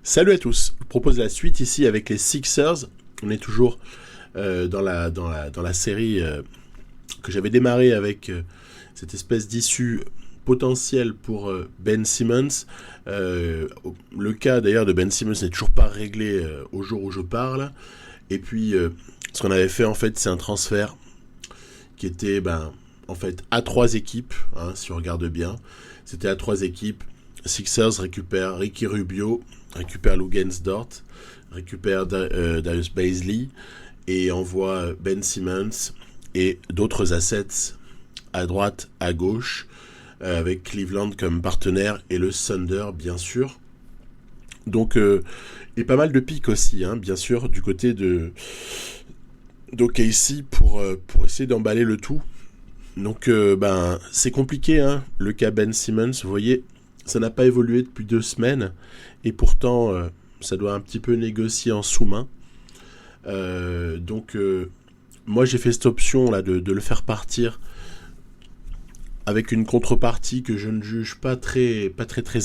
Salut à tous, je vous propose la suite ici avec les Sixers. On est toujours dans la série que j'avais démarré avec cette espèce d'issue potentielle pour Ben Simmons. Le cas d'ailleurs de Ben Simmons n'est toujours pas réglé au jour où je parle. Et puis ce qu'on avait fait en fait, c'est un transfert qui était en fait à 3 équipes, si on regarde bien. C'était à 3 équipes. Sixers récupère Ricky Rubio, récupère Lou Dort, récupère Darius Bazley et envoie Ben Simmons et d'autres assets à droite, à gauche, avec Cleveland comme partenaire et le Thunder bien sûr. Donc et pas mal de pics aussi, bien sûr, du côté d'OKC pour essayer d'emballer le tout. Donc c'est compliqué, le cas Ben Simmons, vous voyez, ça n'a pas évolué depuis 2 semaines et pourtant ça doit un petit peu négocier en sous-main. Moi j'ai fait cette option là de le faire partir avec une contrepartie que je ne juge pas très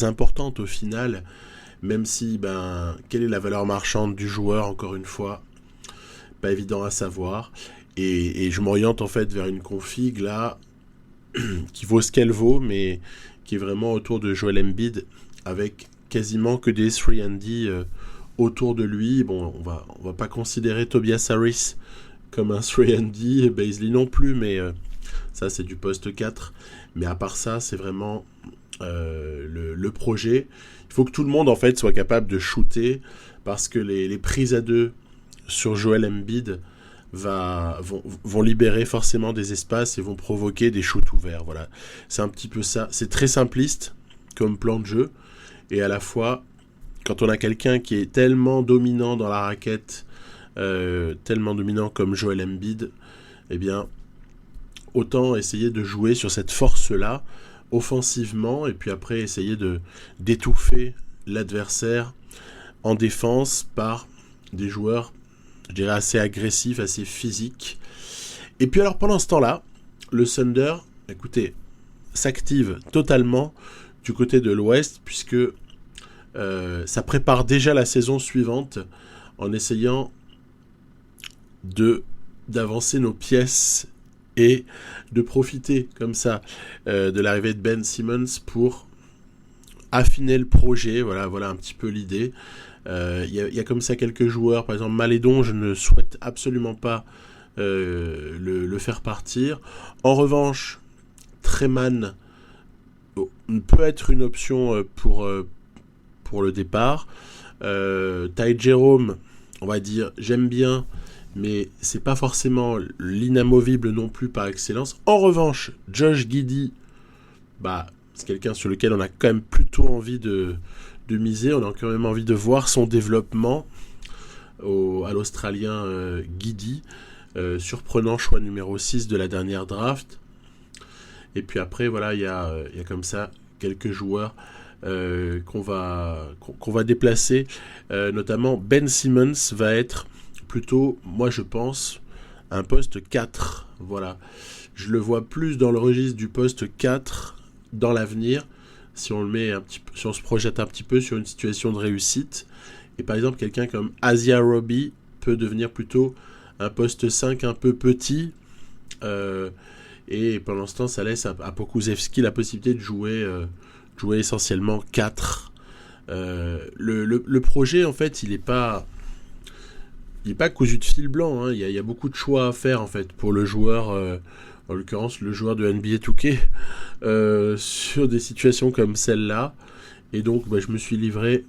importante au final, même si quelle est la valeur marchande du joueur, encore une fois, pas évident à savoir. Et je m'oriente en fait vers une config là qui vaut ce qu'elle vaut, mais qui est vraiment autour de Joel Embiid, avec quasiment que des 3&D autour de lui. Bon, on va pas considérer Tobias Harris comme un 3&D, Bazley non plus, mais ça c'est du poste 4. Mais à part ça, c'est vraiment le projet. Il faut que tout le monde en fait soit capable de shooter, parce que les prises à 2 sur Joel Embiid vont libérer forcément des espaces et vont provoquer des shoots ouverts. Voilà. C'est un petit peu ça. C'est très simpliste comme plan de jeu. Et à la fois, quand on a quelqu'un qui est tellement dominant dans la raquette, tellement dominant comme Joel Embiid, eh bien, autant essayer de jouer sur cette force-là, offensivement, et puis après essayer d'étouffer l'adversaire en défense par des joueurs, je dirais, assez agressif, assez physique. Et puis alors pendant ce temps-là, le Thunder, écoutez, s'active totalement du côté de l'Ouest, puisque ça prépare déjà la saison suivante en essayant d'avancer nos pièces et de profiter comme ça de l'arrivée de Ben Simmons pour affiner le projet. Voilà un petit peu l'idée. Il y a comme ça quelques joueurs, par exemple Malédon, je ne souhaite absolument pas le faire partir. En revanche, Treman peut être une option pour le départ. Ty Jerome, on va dire, j'aime bien, mais c'est pas forcément l'inamovible non plus par excellence. En revanche, Josh Giddey, c'est quelqu'un sur lequel on a quand même plutôt envie de miser. On a quand même envie de voir son développement à l'Australien Giddey, surprenant choix numéro 6 de la dernière draft. Et puis après, voilà, il y a comme ça quelques joueurs qu'on va déplacer. Notamment, Ben Simmons va être plutôt, moi je pense, un poste 4. Voilà. Je le vois plus dans le registre du poste 4 dans l'avenir, si on le met si on se projette un petit peu sur une situation de réussite. Et par exemple, quelqu'un comme Asia Roby peut devenir plutôt un poste 5 un peu petit. Et pendant ce temps, ça laisse à Pokusevski la possibilité de jouer essentiellement 4. Le projet, en fait, il n'est pas cousu de fil blanc. Il y a beaucoup de choix à faire, en fait, pour le joueur, en l'occurrence le joueur de NBA 2K, sur des situations comme celle-là. Et donc, je me suis livré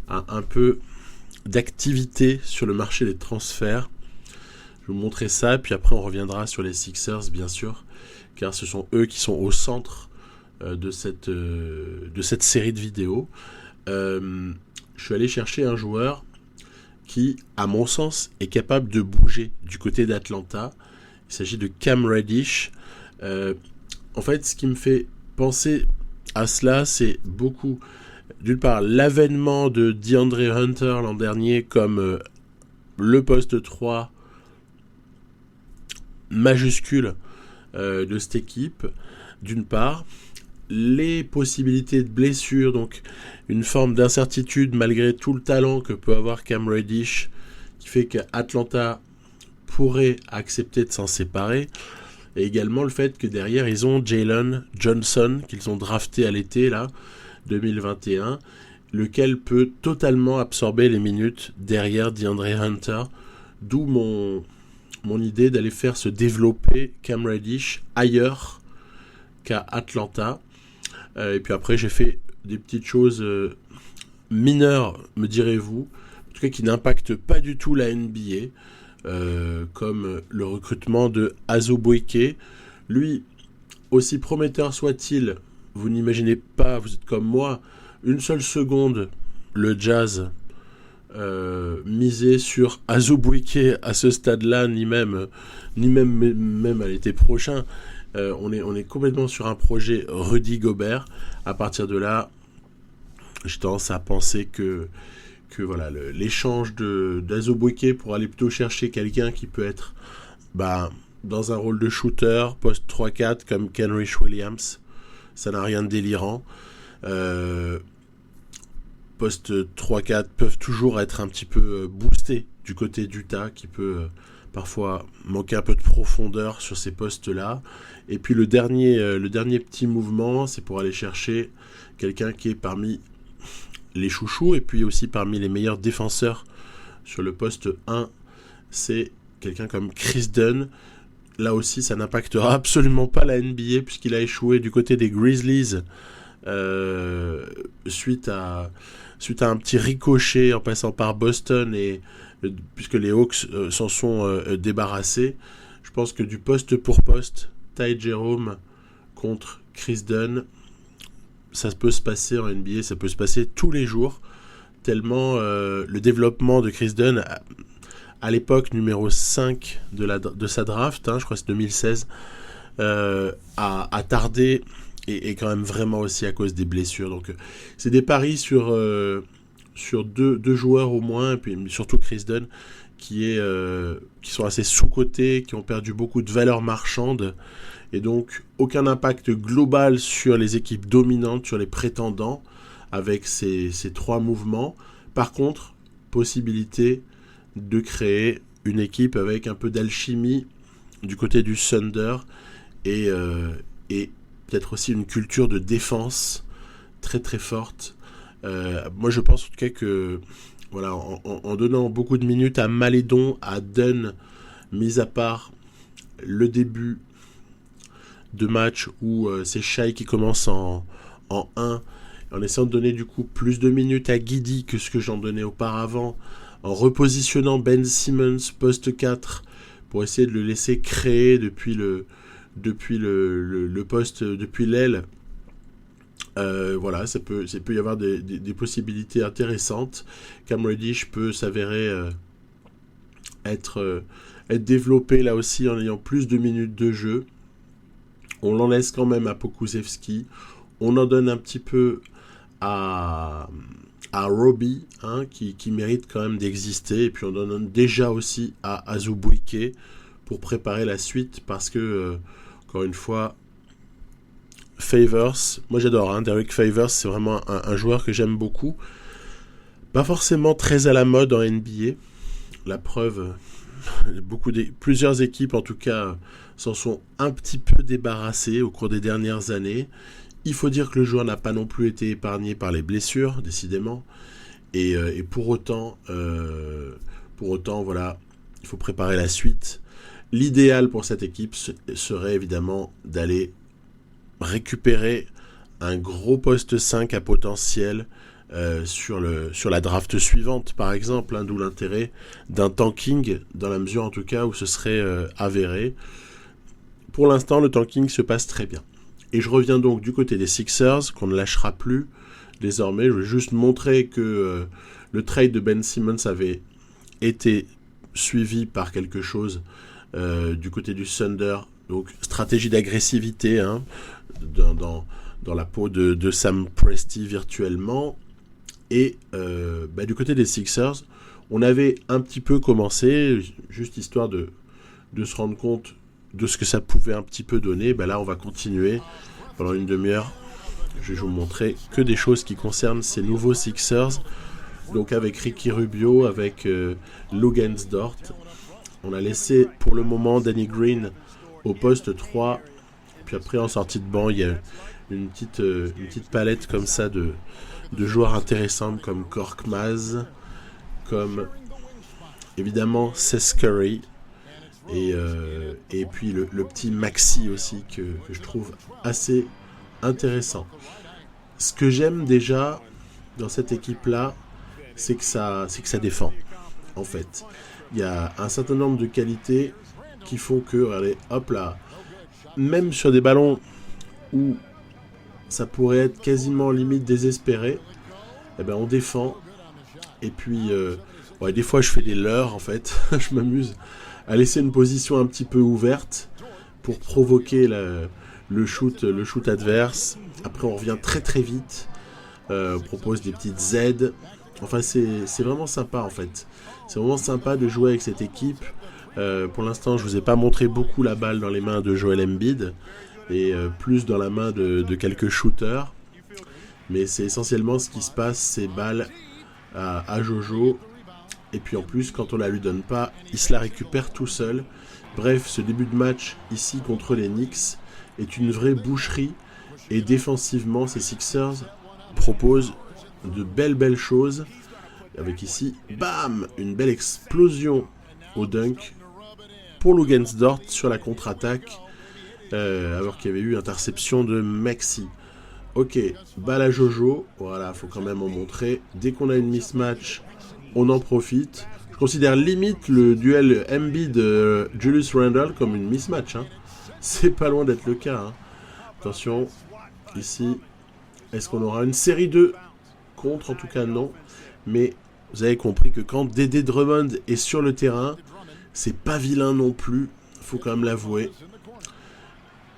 à un peu d'activité sur le marché des transferts. Je vais vous montrer ça, puis après on reviendra sur les Sixers, bien sûr, car ce sont eux qui sont au centre de cette série de vidéos. Je suis allé chercher un joueur qui, à mon sens, est capable de bouger du côté d'Atlanta. Il s'agit de Cam Reddish. En fait, ce qui me fait penser à cela, c'est beaucoup, d'une part, l'avènement de DeAndre Hunter l'an dernier comme le poste 3 majuscule de cette équipe, d'une part, les possibilités de blessure, donc une forme d'incertitude malgré tout le talent que peut avoir Cam Reddish, qui fait qu'Atlanta pourrait accepter de s'en séparer, et également le fait que derrière ils ont Jalen Johnson qu'ils ont drafté à l'été là 2021, lequel peut totalement absorber les minutes derrière DeAndre Hunter, d'où mon idée d'aller faire se développer Cam Reddish ailleurs qu'à Atlanta. Et puis après j'ai fait des petites choses mineures, me direz-vous, en tout cas qui n'impactent pas du tout la NBA, comme le recrutement de Azubuike. Lui, aussi prometteur soit-il, vous n'imaginez pas, vous êtes comme moi, une seule seconde, le Jazz miser sur Azubuike à ce stade-là, ni même à l'été prochain. On est complètement sur un projet Rudy Gobert. À partir de là, j'ai tendance à penser que voilà, l'échange d'Azubuike pour aller plutôt chercher quelqu'un qui peut être dans un rôle de shooter, poste 3-4 comme Kenrich Williams, ça n'a rien de délirant. Poste 3-4 peuvent toujours être un petit peu boostés du côté d'Utah, qui peut parfois manquer un peu de profondeur sur ces postes-là. Et puis le dernier petit mouvement, c'est pour aller chercher quelqu'un qui est parmi les chouchous et puis aussi parmi les meilleurs défenseurs sur le poste 1. C'est quelqu'un comme Chris Dunn. Là aussi, ça n'impactera absolument pas la NBA puisqu'il a échoué du côté des Grizzlies suite à un petit ricochet en passant par Boston, et puisque les Hawks s'en sont débarrassés. Je pense que du poste pour poste, Ty Jerome contre Chris Dunn, ça peut se passer en NBA, ça peut se passer tous les jours, tellement le développement de Chris Dunn à l'époque numéro 5 de sa draft, je crois que c'est 2016, a tardé, et quand même vraiment aussi à cause des blessures. Donc c'est des paris sur deux joueurs au moins, et puis surtout Chris Dunn qui sont assez sous-cotés, qui ont perdu beaucoup de valeur marchande, et donc aucun impact global sur les équipes dominantes, sur les prétendants, avec ces 3 mouvements. Par contre, possibilité de créer une équipe avec un peu d'alchimie du côté du Thunder, et peut-être aussi une culture de défense très très forte. Moi je pense en tout cas que voilà, en donnant beaucoup de minutes à Malédon, à Dunn, mis à part le début de match où c'est Shai qui commence en 1, en essayant de donner du coup plus de minutes à Giddey que ce que j'en donnais auparavant, en repositionnant Ben Simmons poste 4 pour essayer de le laisser créer depuis le poste, depuis l'aile. Voilà, ça peut y avoir des possibilités intéressantes. Cam Reddish peut s'avérer être développé là aussi en ayant plus de minutes de jeu. On l'en laisse quand même à Pokusevski. On en donne un petit peu à Roby, qui mérite quand même d'exister. Et puis on en donne déjà aussi à Azubuike pour préparer la suite, parce que encore une fois, Favors, moi j'adore, Derek Favors, c'est vraiment un joueur que j'aime beaucoup. Pas forcément très à la mode en NBA. La preuve, plusieurs équipes en tout cas s'en sont un petit peu débarrassées au cours des dernières années. Il faut dire que le joueur n'a pas non plus été épargné par les blessures, décidément. Et pour autant, voilà, il faut préparer la suite. L'idéal pour cette équipe serait évidemment d'aller récupérer un gros poste 5 à potentiel sur la draft suivante, par exemple, d'où l'intérêt d'un tanking, dans la mesure en tout cas où ce serait avéré. Pour l'instant, le tanking se passe très bien. Et je reviens donc du côté des Sixers, qu'on ne lâchera plus désormais. Je vais juste montrer que le trade de Ben Simmons avait été suivi par quelque chose du côté du Thunder. Donc stratégie d'agressivité dans la peau de Sam Presti virtuellement. Et du côté des Sixers, on avait un petit peu commencé, juste histoire de se rendre compte de ce que ça pouvait un petit peu donner. Là, on va continuer pendant une demi-heure. je vais vous montrer que des choses qui concernent ces nouveaux Sixers. Donc avec Ricky Rubio, avec Luguentz-Dort. On a laissé pour le moment Danny Green au poste 3. Puis après en sortie de banc, il y a une petite palette comme ça de joueurs intéressants comme Korkmaz, comme évidemment Seth Curry et puis le petit Maxi aussi que je trouve assez intéressant. Ce que j'aime déjà dans cette équipe-là, c'est que ça défend, en fait. Il y a un certain nombre de qualités qui font que, allez, hop là, même sur des ballons où ça pourrait être quasiment limite désespéré, eh ben on défend. Et puis, des fois je fais des leurres, en fait, je m'amuse à laisser une position un petit peu ouverte pour provoquer le shoot adverse. Après on revient très très vite, on propose des petites Z. Enfin c'est vraiment sympa en fait. C'est vraiment sympa de jouer avec cette équipe. Pour l'instant je vous ai pas montré beaucoup la balle dans les mains de Joel Embiid et plus dans la main de quelques shooters. Mais c'est essentiellement ce qui se passe, ces balles à Jojo. Et puis en plus, quand on la lui donne pas, il se la récupère tout seul. Bref, ce début de match ici contre les Knicks est une vraie boucherie. Et défensivement, ces Sixers proposent de belles choses. Avec ici, bam, une belle explosion au dunk pour Luguentz-Dort sur la contre-attaque. Alors qu'il y avait eu interception de Maxi. Ok, balle à Jojo. Voilà, faut quand même en montrer. Dès qu'on a une mismatch, on en profite. Je considère limite le duel Embiid-Julius Randle comme une mismatch. Hein. C'est pas loin d'être le cas. Hein. Attention, ici, est-ce qu'on aura une série 2 contre? En tout cas, non. Mais vous avez compris que quand Dédé Drummond est sur le terrain, c'est pas vilain non plus. Faut quand même l'avouer.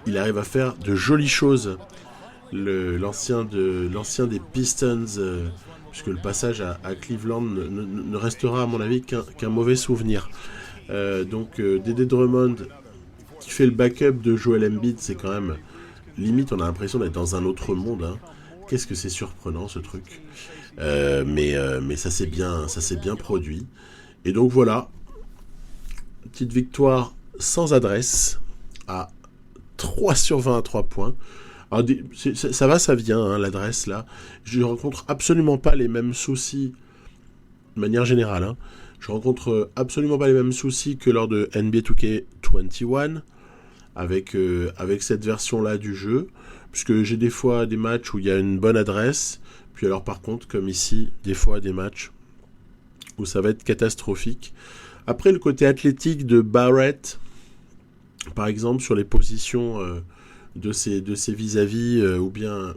Il arrive à faire de jolies choses. L'ancien des Pistons... puisque le passage à Cleveland ne restera à mon avis qu'un mauvais souvenir. Donc Dédé Drummond qui fait le backup de Joel Embiid, c'est quand même limite, on a l'impression d'être dans un autre monde. Hein. Qu'est-ce que c'est surprenant ce truc. Mais ça s'est bien produit. Et donc voilà, petite victoire sans adresse à 3 sur 20 à 3 points. Alors, ça va, ça vient, hein, l'adresse là. Je rencontre absolument pas les mêmes soucis de manière générale. Hein. Je rencontre absolument pas les mêmes soucis que lors de NBA 2K21 avec cette version là du jeu, puisque j'ai des fois des matchs où il y a une bonne adresse, puis alors par contre, comme ici, des fois des matchs où ça va être catastrophique. Après, le côté athlétique de Barrett, par exemple, sur les positions de ses vis-à-vis, ou bien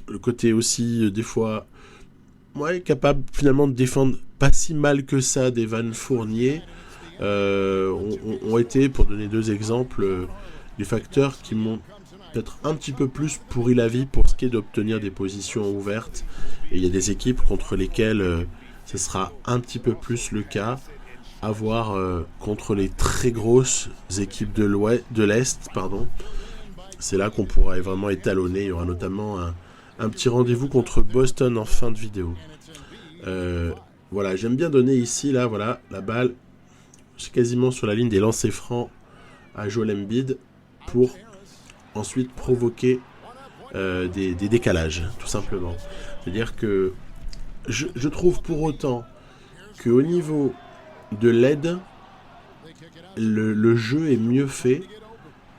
le côté aussi, des fois, capable finalement de défendre pas si mal que ça d'Evan Fournier, ont été, pour donner 2 exemples, les facteurs qui m'ont peut-être un petit peu plus pourri la vie pour ce qui est d'obtenir des positions ouvertes. Et il y a des équipes contre lesquelles ce sera un petit peu plus le cas, à voir contre les très grosses équipes de l'Est, c'est là qu'on pourra vraiment étalonner. Il y aura notamment un petit rendez-vous contre Boston en fin de vidéo. Voilà, j'aime bien donner ici, là, voilà, la balle. C'est quasiment sur la ligne des lancers francs à Joel Embiid pour ensuite provoquer des décalages, tout simplement. C'est-à-dire que je trouve pour autant qu'au niveau de l'aide, le jeu est mieux fait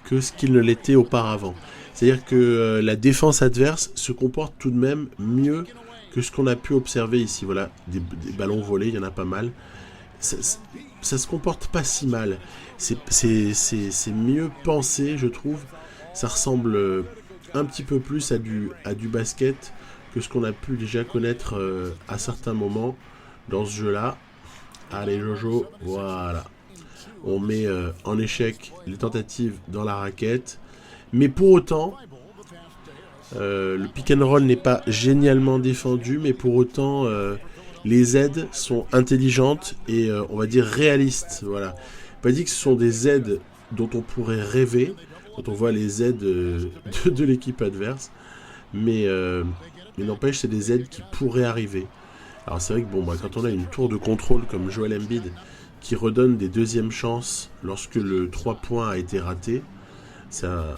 que ce qu'il ne l'était auparavant. C'est-à-dire que la défense adverse se comporte tout de même mieux que ce qu'on a pu observer ici. Voilà, des ballons volés, il y en a pas mal. Ça se comporte pas si mal. C'est mieux pensé, je trouve. Ça ressemble un petit peu plus à du basket que ce qu'on a pu déjà connaître à certains moments dans ce jeu-là. Allez Jojo, voilà. On met en échec les tentatives dans la raquette. Mais pour autant, le pick and roll n'est pas génialement défendu, mais pour autant, les aides sont intelligentes et on va dire réalistes. Voilà. Pas dit que ce sont des aides dont on pourrait rêver quand on voit les aides de l'équipe adverse. mais n'empêche, c'est des aides qui pourraient arriver. Alors c'est vrai que quand on a une tour de contrôle comme Joel Embiid qui redonne des deuxièmes chances lorsque le 3 points a été raté, ça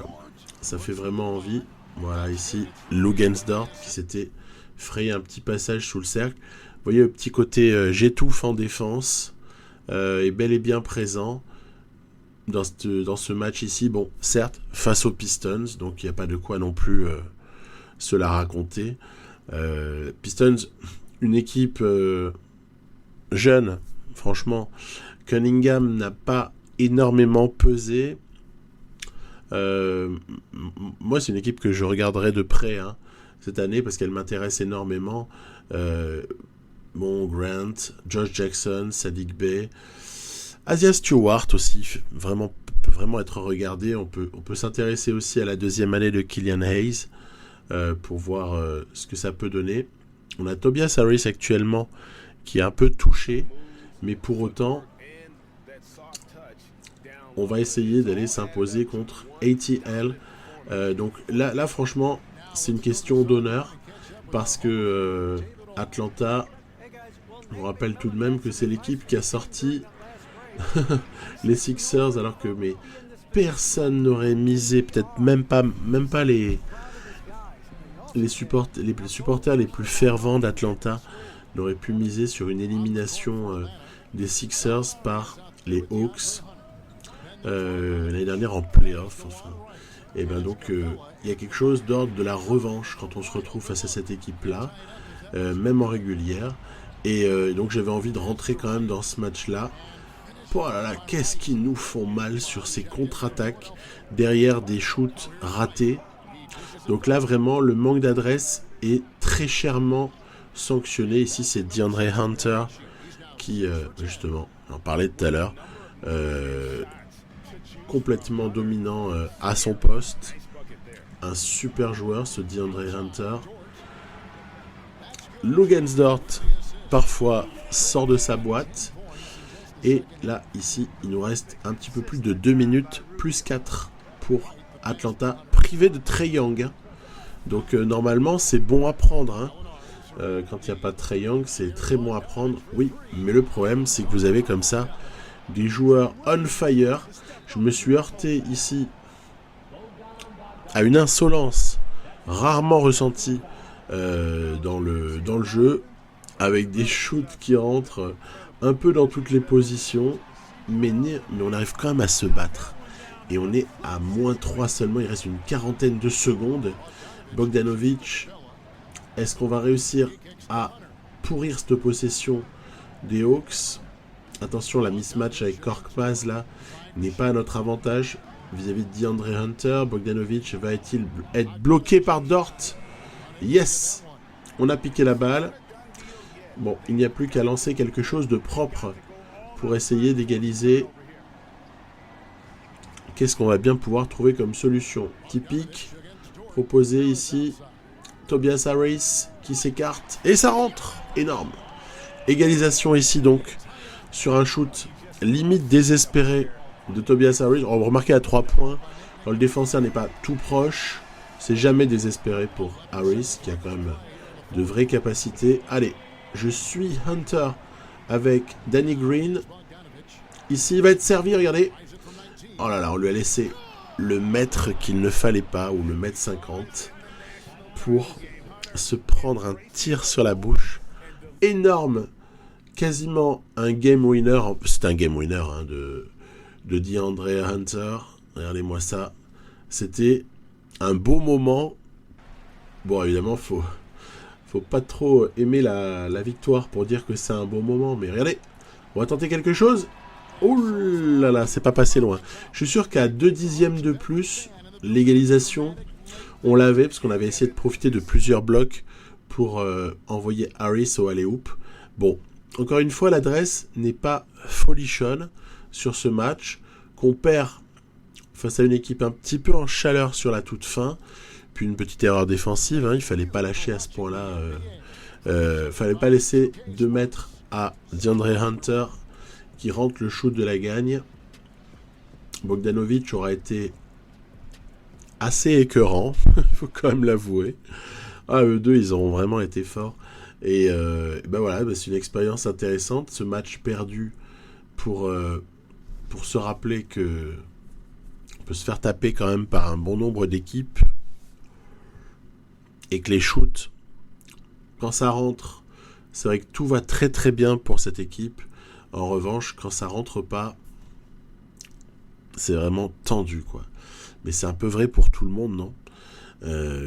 fait vraiment envie. Voilà, ici, Luguensdorf qui s'était frayé un petit passage sous le cercle. Vous voyez le petit côté j'étouffe en défense est bel et bien présent dans ce match ici. Bon, certes, face aux Pistons, donc il n'y a pas de quoi non plus se la raconter. Pistons, une équipe jeune, franchement. Cunningham n'a pas énormément pesé. Moi, c'est une équipe que je regarderai de près cette année parce qu'elle m'intéresse énormément. Grant, Josh Jackson, Saddiq Bey, Isaiah Stewart aussi peut vraiment être regardé. On peut s'intéresser aussi à la deuxième année de Killian Hayes pour voir ce que ça peut donner. On a Tobias Harris actuellement qui est un peu touché, mais pour autant on va essayer d'aller s'imposer contre ATL. Donc là, franchement, c'est une question d'honneur parce que Atlanta, on rappelle tout de même que c'est l'équipe qui a sorti les Sixers alors que personne n'aurait misé, peut-être même pas les supporters les plus fervents d'Atlanta n'auraient pu miser sur une élimination des Sixers par les Hawks l'année dernière en playoff. Et donc il y a quelque chose d'ordre de la revanche quand on se retrouve face à cette équipe-là, même en régulière. Et donc j'avais envie de rentrer quand même dans ce match-là. Oh là là, qu'est-ce qu'ils nous font mal sur ces contre-attaques derrière des shoots ratés. Donc là, vraiment, le manque d'adresse est très chèrement sanctionné. Ici, c'est DeAndre Hunter qui, justement, on en parlait tout à l'heure, complètement dominant à son poste. Un super joueur, ce DeAndre Hunter. Luguensdorf, parfois, sort de sa boîte. Et là, ici, il nous reste un petit peu plus de 2 minutes, plus 4 pour Atlanta, privé de Trae Young. Donc normalement, c'est bon à prendre. Quand il n'y a pas de Trae Young, c'est très bon à prendre. Oui, mais le problème, c'est que vous avez comme ça des joueurs on fire. Je me suis heurté ici à une insolence rarement ressentie dans le jeu, avec des shoots qui rentrent un peu dans toutes les positions, mais on arrive quand même à se battre. Et on est à -3 seulement, il reste une quarantaine de secondes. Bogdanovic, est-ce qu'on va réussir à pourrir cette possession des Hawks? Attention, la mismatch avec Korkmaz là n'est pas à notre avantage vis-à-vis de DeAndre Hunter. Bogdanovic va-t-il être bloqué par Dort? Yes, on a piqué la balle. Bon, il n'y a plus qu'à lancer quelque chose de propre pour essayer d'égaliser. Qu'est-ce qu'on va bien pouvoir trouver comme solution typique proposée ici? Tobias Harris qui s'écarte et ça rentre. Énorme. Égalisation ici donc sur un shoot limite désespéré de Tobias Harris. On va remarquer à 3 points quand le défenseur n'est pas tout proche. C'est jamais désespéré pour Harris qui a quand même de vraies capacités. Allez, je suis Hunter avec Danny Green. Ici, il va être servi, regardez. Oh là là, on lui a laissé le mètre qu'il ne fallait pas, ou le mètre 50, pour se prendre un tir sur la bouche. Énorme. Quasiment un game winner. C'est un game winner de DeAndre Hunter. Regardez-moi ça. C'était un beau moment. Bon, évidemment, faut pas trop aimer la victoire pour dire que c'est un bon moment. Mais regardez, on va tenter quelque chose. Oh là là, c'est pas passé loin. Je suis sûr qu'à 2 dixièmes de plus, l'égalisation, on l'avait, parce qu'on avait essayé de profiter de plusieurs blocs pour envoyer Harris au alley-oop. Bon, encore une fois, l'adresse n'est pas folichonne sur ce match, qu'on perd face à une équipe un petit peu en chaleur sur la toute fin, puis une petite erreur défensive, il fallait pas lâcher à ce point-là, fallait pas laisser 2 mètres à DeAndre Hunter qui rentre le shoot de la gagne. Bogdanovic aura été assez écœurant, il faut quand même l'avouer. Ah, eux deux, ils auront vraiment été forts. Et ben voilà, c'est une expérience intéressante, ce match perdu pour se rappeler que on peut se faire taper quand même par un bon nombre d'équipes et que les shoots, quand ça rentre, c'est vrai que tout va très très bien pour cette équipe. En revanche, quand ça rentre pas, c'est vraiment tendu, quoi. Mais c'est un peu vrai pour tout le monde, non ?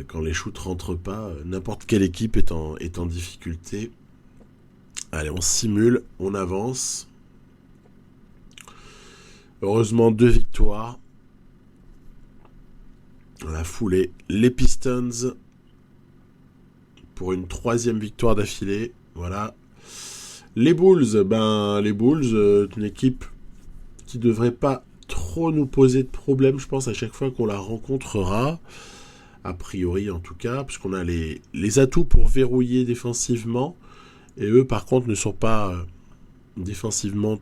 Quand les shoots rentrent pas, n'importe quelle équipe est en difficulté. Allez, on simule, on avance. Heureusement, 2 victoires. Dans la foulée, les Pistons pour une 3e victoire d'affilée. Voilà. Les Bulls, une équipe qui devrait pas trop nous poser de problème, je pense, à chaque fois qu'on la rencontrera. A priori, en tout cas, puisqu'on a les atouts pour verrouiller défensivement. Et eux, par contre, ne sont pas défensivement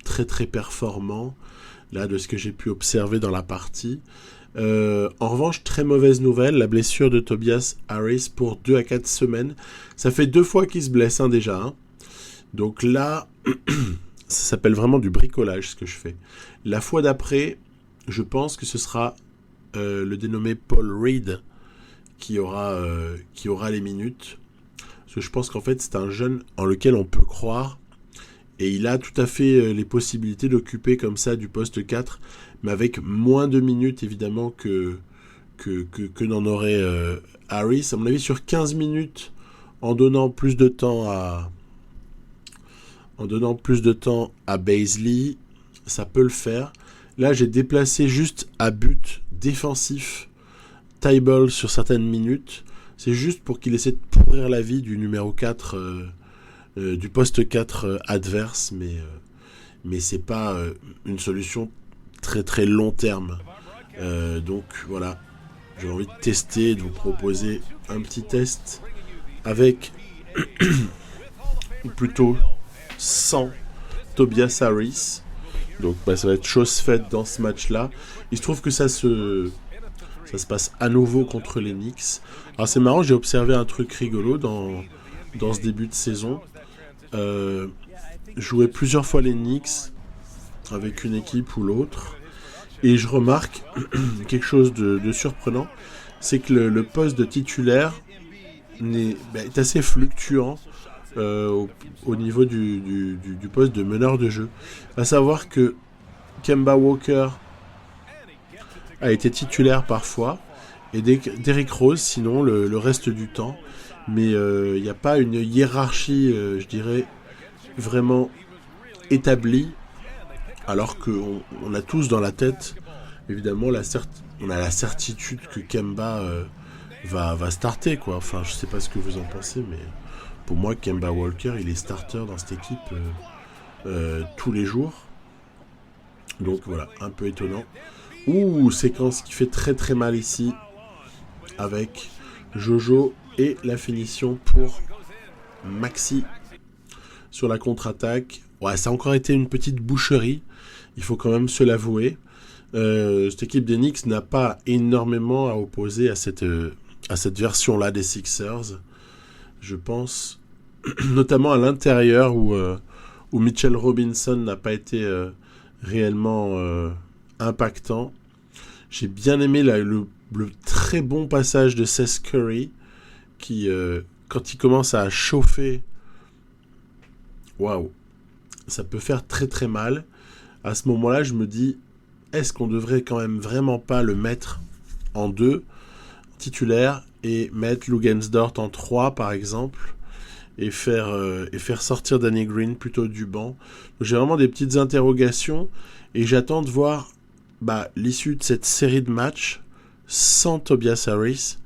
très très performants, là, de ce que j'ai pu observer dans la partie. En revanche, très mauvaise nouvelle, la blessure de Tobias Harris pour 2 à 4 semaines. Ça fait 2 fois qu'il se blesse, déjà. Hein. Donc là, ça s'appelle vraiment du bricolage, ce que je fais. La fois d'après, je pense que ce sera le dénommé Paul Reed qui aura les minutes. Parce que je pense qu'en fait, c'est un jeune en lequel on peut croire. Et il a tout à fait les possibilités d'occuper comme ça du poste 4, mais avec moins de minutes, évidemment, que n'en aurait Harris. À mon avis, sur 15 minutes, en donnant plus de temps à Bazley, ça peut le faire. Là, j'ai déplacé juste à but défensif Tybalt sur certaines minutes. C'est juste pour qu'il essaie de pourrir la vie du numéro 4, du poste 4 adverse, mais c'est pas une solution très très long terme. Donc voilà, j'ai envie de tester, de vous proposer un petit test avec plutôt sans Tobias Harris. Donc ça va être chose faite dans ce match-là. Il se trouve que ça se passe à nouveau contre les Knicks. Alors c'est marrant, j'ai observé un truc rigolo dans ce début de saison. Jouer plusieurs fois les Knicks avec une équipe ou l'autre. Et je remarque quelque chose de surprenant, c'est que le poste de titulaire est assez fluctuant au niveau du poste de meneur de jeu. À savoir que Kemba Walker a été titulaire parfois, et Derrick Rose sinon le reste du temps. Mais il n'y a pas une hiérarchie, je dirais, vraiment établie, alors qu'on a tous dans la tête, évidemment, on a la certitude que Kemba va starter, quoi. Enfin, je sais pas ce que vous en pensez, mais pour moi, Kemba Walker, il est starter dans cette équipe tous les jours. Donc voilà, un peu étonnant. Séquence qui fait très très mal ici, avec Jojo et la finition pour Maxi sur la contre-attaque. Ouais, ça a encore été une petite boucherie, il faut quand même se l'avouer. Cette équipe des Knicks n'a pas énormément à opposer à cette version-là des Sixers. Je pense notamment à l'intérieur où Mitchell Robinson n'a pas été réellement impactant. J'ai bien aimé le très bon passage de Seth Curry qui, quand il commence à chauffer, waouh, ça peut faire très très mal. À ce moment-là, je me dis, est-ce qu'on devrait quand même vraiment pas le mettre en 2 titulaire et mettre Luguensdort en 3 par exemple, et faire sortir Danny Green plutôt du banc. Donc, j'ai vraiment des petites interrogations et j'attends de voir l'issue de cette série de matchs sans Tobias Harris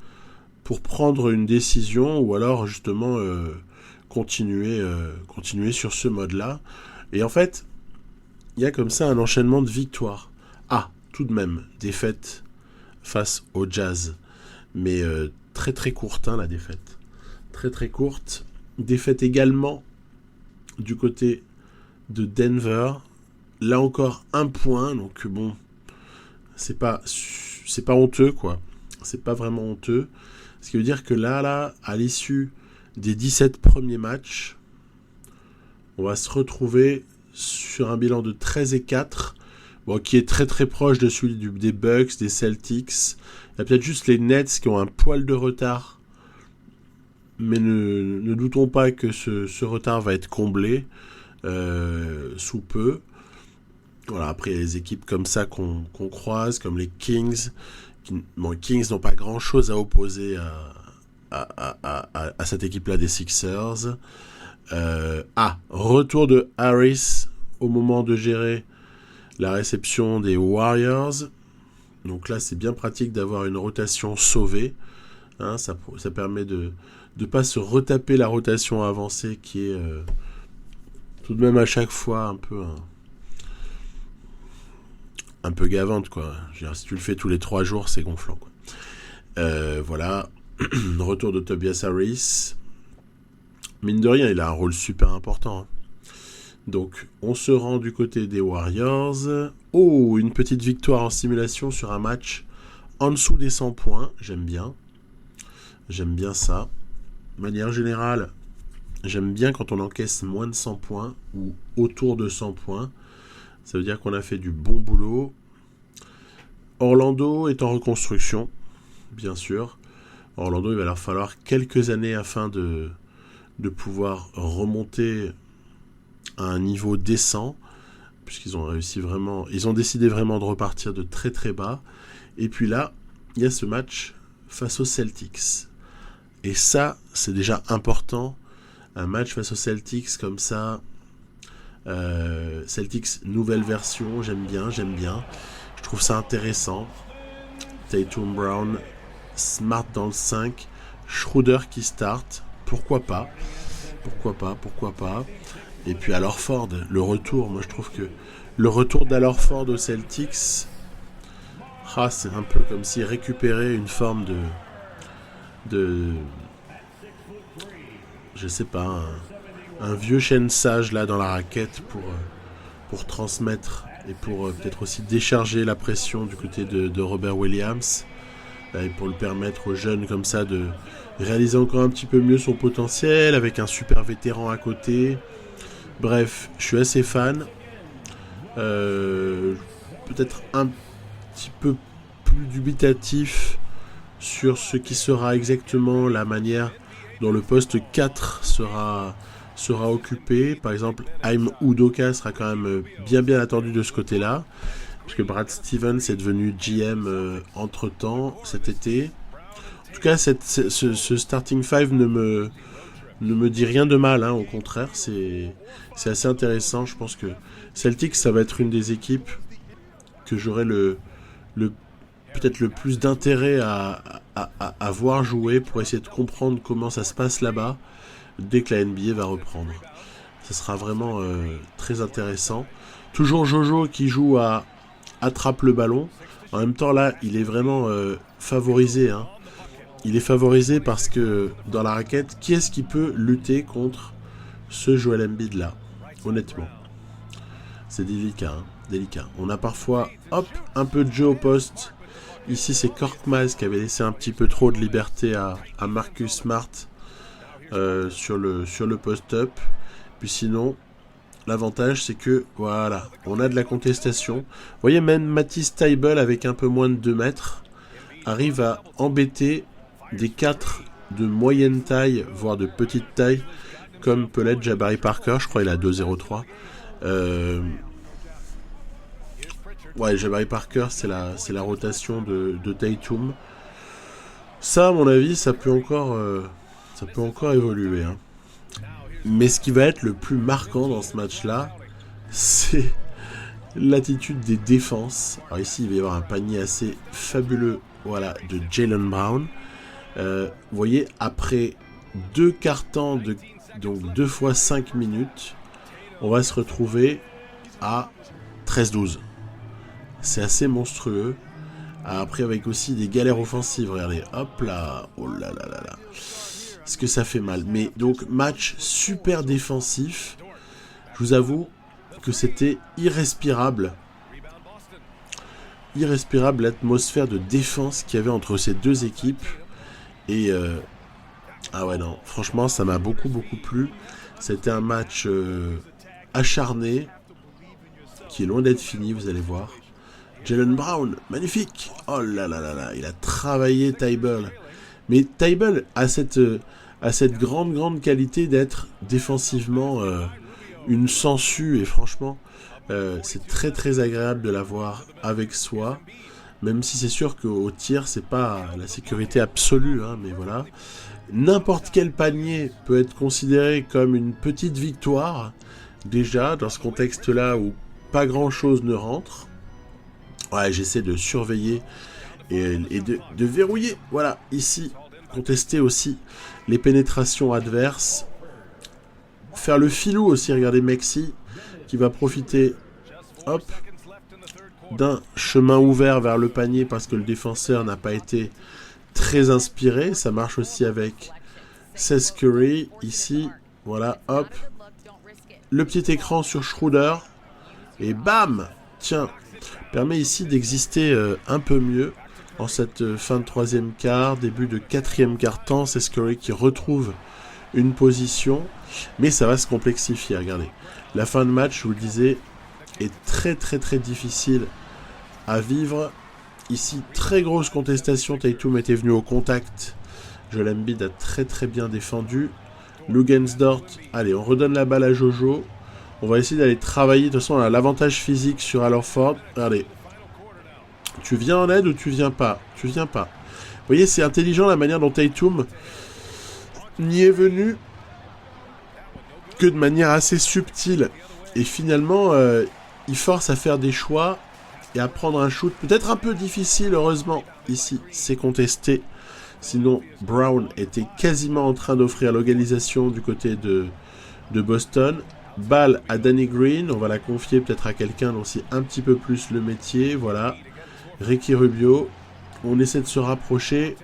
pour prendre une décision, ou alors justement continuer sur ce mode-là. Et en fait, il y a comme ça un enchaînement de victoires. Tout de même, défaite face au Jazz. Mais très très courte, la défaite. Très très courte. Défaite également du côté de Denver. Là encore, 1 point. Donc bon, c'est pas c'est pas honteux, quoi. C'est pas vraiment honteux. Ce qui veut dire que là, à l'issue des 17 premiers matchs, on va se retrouver sur un bilan de 13-4, bon, qui est très très proche de celui des Bucks, des Celtics. Il y a peut-être juste les Nets qui ont un poil de retard, mais ne doutons pas que ce retard va être comblé sous peu. Voilà, après, il y a des équipes comme ça qu'on croise, comme les Kings. Les Kings n'ont pas grand-chose à opposer à cette équipe-là des Sixers. Retour de Harris au moment de gérer la réception des Warriors. Donc là, c'est bien pratique d'avoir une rotation sauvée. Hein, ça permet de ne pas se retaper la rotation avancée qui est tout de même à chaque fois un peu gavante, quoi. Je veux dire, si tu le fais tous les 3 jours, c'est gonflant, quoi. Voilà. Retour de Tobias Harris. Mine de rien, il a un rôle super important. Hein. Donc, on se rend du côté des Warriors. Oh, une petite victoire en simulation sur un match en dessous des 100 points. J'aime bien. J'aime bien ça. De manière générale, j'aime bien quand on encaisse moins de 100 points ou autour de 100 points. Ça veut dire qu'on a fait du bon boulot. Orlando est en reconstruction, bien sûr. Orlando, il va leur falloir quelques années afin de pouvoir remonter à un niveau décent, puisqu'ils ont ils ont décidé vraiment de repartir de très très bas. Et puis là, il y a ce match face aux Celtics. Et ça, c'est déjà important. Un match face aux Celtics comme ça. Celtics nouvelle version, j'aime bien. Je trouve ça intéressant. Tatum, Brown, Smart dans le 5, Schroeder qui start. Pourquoi pas. Et puis Al Horford, le retour. Moi, je trouve que le retour d'Al Horford aux Celtics, c'est un peu comme s'il récupérait une forme de je sais pas, un vieux chêne sage là dans la raquette pour transmettre et pour peut-être aussi décharger la pression du côté de Robert Williams et pour le permettre aux jeunes comme ça de réaliser encore un petit peu mieux son potentiel avec un super vétéran à côté. Bref, je suis assez fan. Peut-être un petit peu plus dubitatif sur ce qui sera exactement la manière dont le poste 4 sera occupé. Par exemple, Haim Udoka sera quand même bien attendu de ce côté-là, puisque Brad Stevens est devenu GM entre-temps cet été. En tout cas, ce starting 5 ne me dit rien de mal, hein, au contraire, c'est assez intéressant. Je pense que Celtics, ça va être une des équipes que j'aurai peut-être le plus d'intérêt à voir jouer pour essayer de comprendre comment ça se passe là-bas dès que la NBA va reprendre. Ce sera vraiment très intéressant. Toujours Jojo qui joue à attrape le ballon. En même temps, là, il est vraiment favorisé. Hein. Il est favorisé parce que dans la raquette, qui est-ce qui peut lutter contre ce Joel Embiid là? Honnêtement, c'est délicat. Hein, délicat. On a parfois, un peu de jeu au poste. Ici, c'est Korkmaz qui avait laissé un petit peu trop de liberté à Marcus Smart sur le post-up. Puis sinon, l'avantage, c'est que, voilà, on a de la contestation. Vous voyez, même Matisse Thybulle, avec un peu moins de 2 mètres, arrive à embêter des 4 de moyenne taille, voire de petite taille, comme peut l'être Jabari Parker. Je crois qu'il a 2,03. Ouais, Jabari Parker, c'est la rotation de Tatum. Ça, à mon avis, ça peut encore évoluer. Hein. Mais ce qui va être le plus marquant dans ce match-là, c'est l'attitude des défenses. Alors ici, il va y avoir un panier assez fabuleux, voilà, de Jaylen Brown. Vous voyez, après 2 quarts-temps, donc 2 fois 5 minutes, on va se retrouver à 13-12. C'est assez monstrueux. Après, avec aussi des galères offensives. Regardez, hop là. Oh là là là là. Est-ce que ça fait mal? Mais donc, match super défensif. Je vous avoue que c'était irrespirable. irrespirable l'atmosphère de défense qu'il y avait entre ces deux équipes. Et ah ouais non, franchement ça m'a beaucoup plu. C'était un match acharné, qui est loin d'être fini, vous allez voir. Jaylen Brown, magnifique. Oh là là là là, il a travaillé Tybalt. Mais Tybalt a cette grande qualité d'être défensivement une sangsue. Et franchement, c'est très agréable de l'avoir avec soi. Même si c'est sûr qu'au tir, c'est pas la sécurité absolue, hein, mais voilà. N'importe quel panier peut être considéré comme une petite victoire, déjà, dans ce contexte-là où pas grand-chose ne rentre. Ouais, j'essaie de surveiller et de verrouiller. Voilà, ici, contester aussi les pénétrations adverses. Faire le filou aussi, regardez Mexi, qui va profiter, hop, d'un chemin ouvert vers le panier parce que le défenseur n'a pas été très inspiré. Ça marche aussi avec Seth Curry, ici, voilà, hop. Le petit écran sur Schroeder, et bam, tiens, permet ici d'exister un peu mieux en cette fin de troisième quart, début de quatrième quart-temps. C'est Curry qui retrouve une position, mais ça va se complexifier, regardez. La fin de match, je vous le disais, est très difficile à vivre. Ici, très grosse contestation, Tatum était venu au contact. Joel Embiid a très bien défendu. Luguensdort, allez, on redonne la balle à Jojo. On va essayer d'aller travailler. De toute façon, on a l'avantage physique sur Alorford. Regardez. Tu viens en aide ou tu viens pas? Tu viens pas. Vous voyez, c'est intelligent la manière dont Tatum n'y est venu que de manière assez subtile. Et finalement, il force à faire des choix et à prendre un shoot peut-être un peu difficile, heureusement. Ici, c'est contesté. Sinon, Brown était quasiment en train d'offrir l'égalisation du côté de Boston. Balle à Danny Green, on va la confier peut-être à quelqu'un dont c'est un petit peu plus le métier, voilà. Ricky Rubio, on essaie de se rapprocher.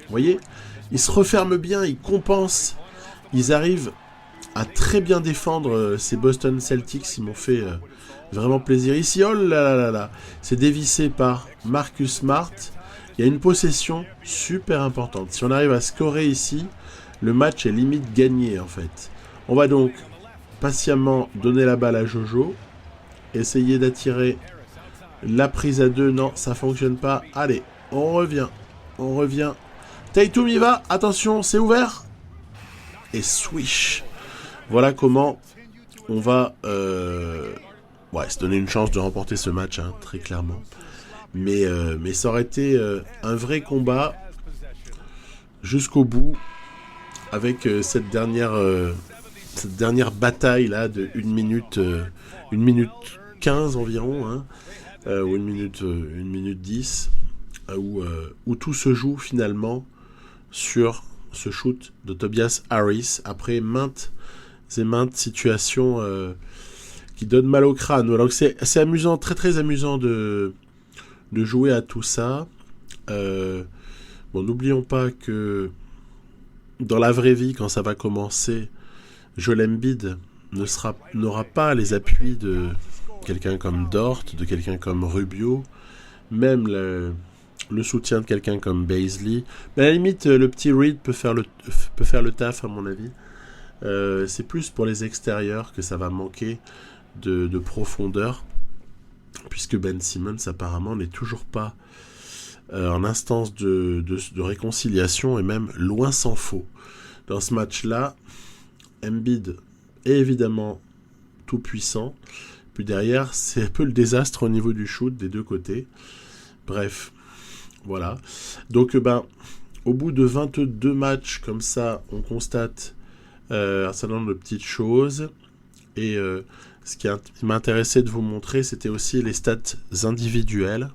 Vous voyez, ils se referment bien, ils compensent, ils arrivent à très bien défendre ces Boston Celtics, ils m'ont fait vraiment plaisir. Ici, oh là là là là, c'est dévissé par Marcus Smart. Il y a une possession super importante. Si on arrive à scorer ici, le match est limite gagné en fait. On va donc patiemment donner la balle à Jojo. Essayer d'attirer la prise à deux. Non, ça fonctionne pas. Allez, on revient. On revient. Tatum y va. Attention, c'est ouvert. Et swish. Voilà comment on va se donner une chance de remporter ce match, hein, très clairement. Mais ça aurait été un vrai combat jusqu'au bout avec cette dernière bataille là de 1 minute 15 environ, hein, ou 1 minute 10, où tout se joue finalement sur ce shoot de Tobias Harris après maintes situations qui donnent mal au crâne. Alors c'est amusant, très amusant de jouer à tout ça. Bon, n'oublions pas que dans la vraie vie, quand ça va commencer, Joel Embiid n'aura pas les appuis de quelqu'un comme Dort, de quelqu'un comme Rubio, même le soutien de quelqu'un comme Bazley. Mais à la limite, le petit Reed peut faire le taf, à mon avis. C'est plus pour les extérieurs que ça va manquer de profondeur, puisque Ben Simmons apparemment n'est toujours pas en instance de réconciliation, et même loin s'en faut. Dans ce match-là, Embiid est évidemment tout puissant, puis derrière c'est un peu le désastre au niveau du shoot des deux côtés. Bref, voilà. Donc au bout de 22 matchs comme ça, on constate un certain nombre de petites choses, et ce qui m'intéressait de vous montrer, c'était aussi les stats individuelles.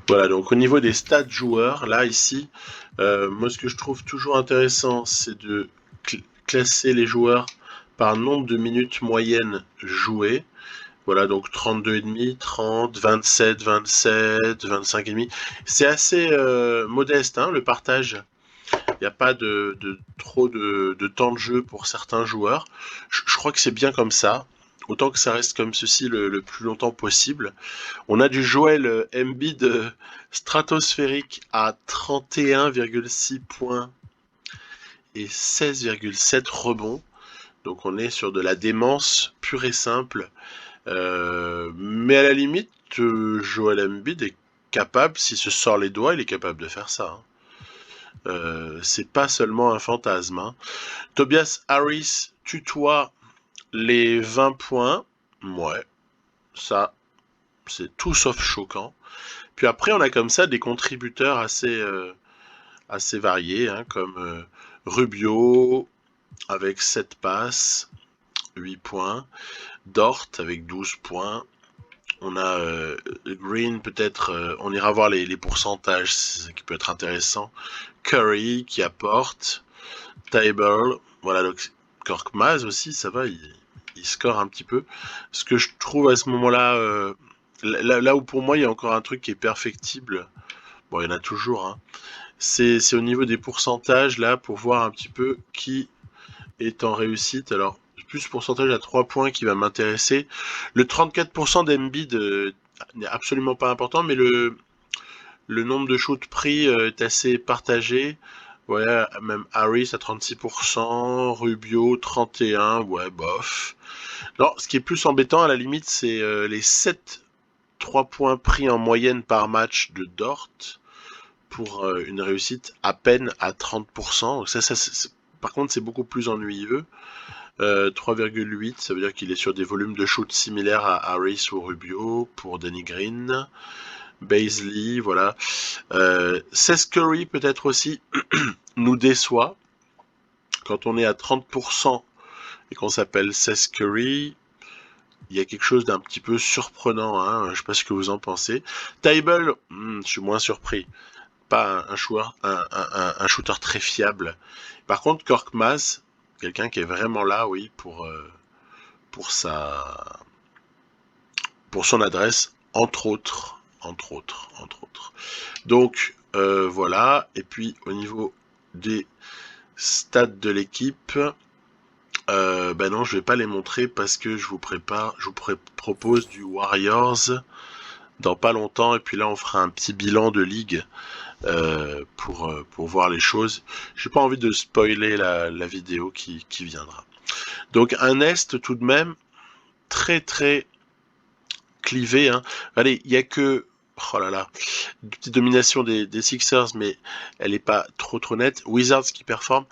Voilà, donc au niveau des stats joueurs, là, ici, moi, ce que je trouve toujours intéressant, c'est de classer les joueurs par nombre de minutes moyennes jouées. Voilà, donc 32,5, 30, 27, 27, 25,5. C'est assez modeste, hein, le partage. Il n'y a pas trop de temps de jeu pour certains joueurs. Je crois que c'est bien comme ça. autant que ça reste comme ceci le plus longtemps possible. On a du Joel Embiid stratosphérique à 31,6 points et 16,7 rebonds. Donc on est sur de la démence pure et simple. Mais à la limite, Joel Embiid est capable, s'il se sort les doigts, il est capable de faire ça. C'est pas seulement un fantasme. Hein. Tobias Harris tutoie les 20 points. Ouais, ça, c'est tout sauf choquant. Puis après, on a comme ça des contributeurs assez variés, hein, comme Rubio avec 7 passes, 8 points. Dort avec 12 points. On a Green, peut-être, on ira voir les pourcentages, c'est ça qui peut être intéressant. Curry qui apporte. Table, voilà, donc Korkmaz aussi, ça va, il score un petit peu. Ce que je trouve à ce moment-là, là où pour moi il y a encore un truc qui est perfectible, bon, il y en a toujours, hein, c'est au niveau des pourcentages, là, pour voir un petit peu qui est en réussite. Alors, plus pourcentage à 3 points qui va m'intéresser. Le 34% d'Embiid n'est absolument pas important, mais le nombre de shoots pris est assez partagé. Ouais, même Harris à 36%, Rubio 31%, ouais, bof. Non, ce qui est plus embêtant à la limite, c'est les 3 points pris en moyenne par match de Dort pour une réussite à peine à 30%. Donc ça par contre, c'est beaucoup plus ennuyeux. 3,8, ça veut dire qu'il est sur des volumes de shoot similaires à Harris ou Rubio pour Danny Green. Baisley, voilà. Seth Curry peut-être aussi nous déçoit. Quand on est à 30% et qu'on s'appelle Seth Curry, il y a quelque chose d'un petit peu surprenant. Hein, je sais pas ce que vous en pensez. Table, je suis moins surpris. Pas un shooter très fiable. Par contre, Korkmaz, quelqu'un qui est vraiment là, oui, pour son adresse, entre autres. Donc, voilà. Et puis, au niveau des stats de l'équipe, ben non, je vais pas les montrer parce que je vous propose du Warriors dans pas longtemps. Et puis là, on fera un petit bilan de ligue pour voir les choses. J'ai pas envie de spoiler la vidéo qui viendra. Donc, un Est tout de même très très clivé. Hein. Allez, il y a que oh là là, une petite domination des Sixers, mais elle est pas trop nette. Wizards qui performe,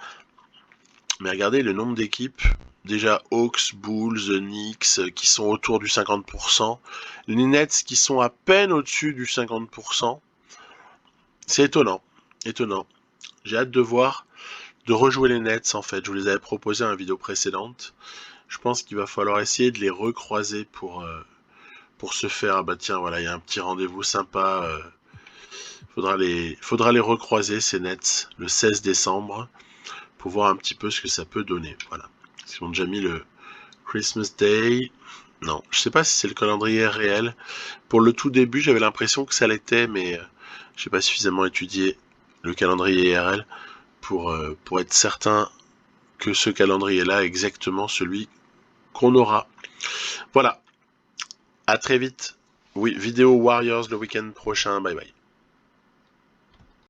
mais regardez le nombre d'équipes. Déjà Hawks, Bulls, Knicks qui sont autour du 50%, les Nets qui sont à peine au-dessus du 50%. C'est étonnant. J'ai hâte de rejouer les Nets en fait. Je vous les avais proposé dans la vidéo précédente. Je pense qu'il va falloir essayer de les recroiser pour se faire. Ah bah tiens, voilà, il y a un petit rendez-vous sympa. Faudra les recroiser ces Nets le 16 décembre pour voir un petit peu ce que ça peut donner. Voilà. Ils ont déjà mis le Christmas Day. Non, je sais pas si c'est le calendrier réel. Pour le tout début, j'avais l'impression que ça l'était, mais j'ai pas suffisamment étudié le calendrier IRL pour être certain que ce calendrier-là est exactement celui qu'on aura. Voilà. À très vite. Oui, vidéo Warriors le week-end prochain. Bye bye.